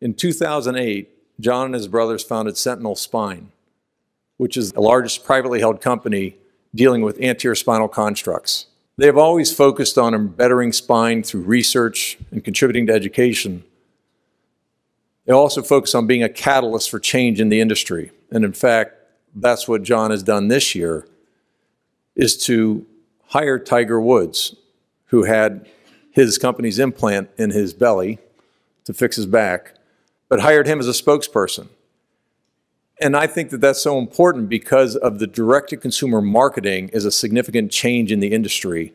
In 2008, John and his brothers founded Centinel Spine, which is the largest privately held company dealing with anterior spinal constructs. They have always focused on bettering spine through research and contributing to education. They also focus on being a catalyst for change in the industry. And in fact, that's what John has done this year, is to hire Tiger Woods, who had his company's implant in his belly to fix his back, but hired him as a spokesperson. And I think that that's so important because of the direct-to-consumer marketing is a significant change in the industry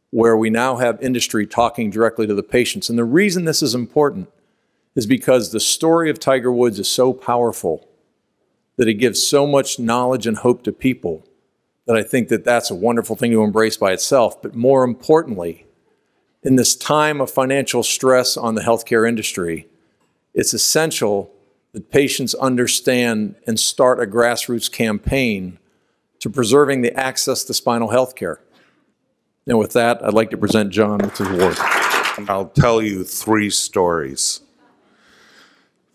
where we now have industry talking directly to the patients. And the reason this is important is because the story of Tiger Woods is so powerful that it gives so much knowledge and hope to people that I think that that's a wonderful thing to embrace by itself. But more importantly, in this time of financial stress on the healthcare industry, it's essential that patients understand and start a grassroots campaign to preserving the access to spinal health care. And with that, I'd like to present John with his award. I'll tell you 3 stories.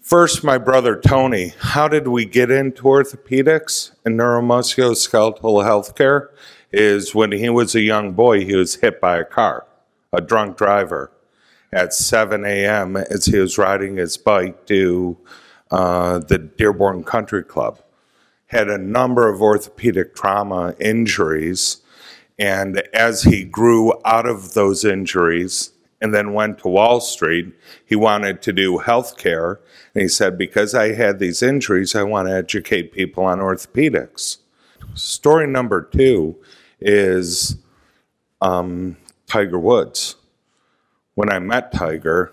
First, my brother Tony. How did we get into orthopedics and neuromusculoskeletal health care? Is when he was a young boy, he was hit by a car, a drunk driver, at 7 a.m. as he was riding his bike to the Dearborn Country Club. Had a number of orthopedic trauma injuries, and as he grew out of those injuries and then went to Wall Street, he wanted to do healthcare, and he said, because I had these injuries, I want to educate people on orthopedics. Story number 2 is Tiger Woods. When I met Tiger,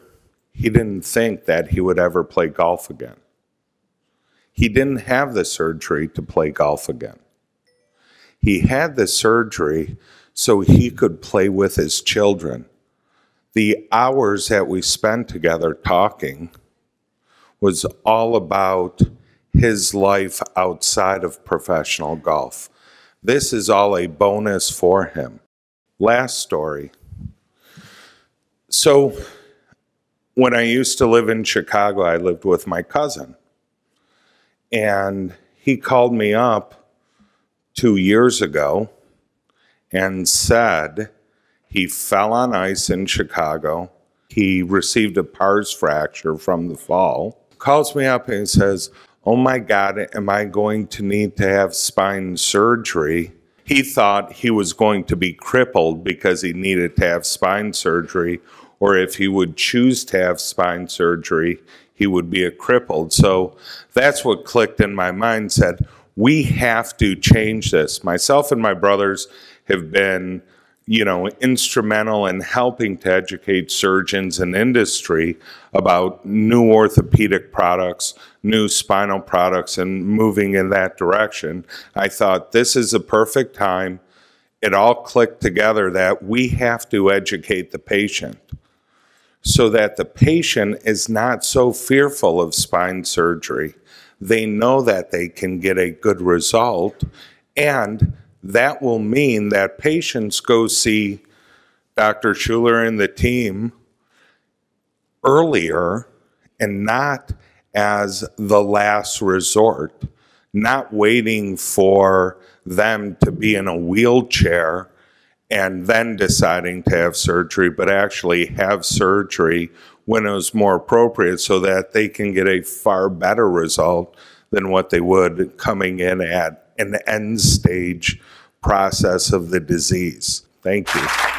he didn't think that he would ever play golf again. He didn't have the surgery to play golf again. He had the surgery so he could play with his children. The hours that we spent together talking was all about his life outside of professional golf. This is all a bonus for him. Last story. So when I used to live in Chicago, I lived with my cousin. And he called me up 2 years ago and said he fell on ice in Chicago. He received a pars fracture from the fall. Calls me up and says, oh my God, am I going to need to have spine surgery? He thought he was going to be crippled because he needed to have spine surgery, or if he would choose to have spine surgery, he would be a crippled. So that's what clicked in my mind, said, we have to change this. Myself and my brothers have been, instrumental in helping to educate surgeons and industry about new orthopedic products, new spinal products, and moving in that direction. I thought this is a perfect time. It all clicked together that we have to educate the patient so that the patient is not so fearful of spine surgery. They know that they can get a good result, and that will mean that patients go see Dr. Schuler and the team earlier and not as the last resort, not waiting for them to be in a wheelchair and then deciding to have surgery, but actually have surgery when it was more appropriate so that they can get a far better result than what they would coming in at an end stage process of the disease. Thank you.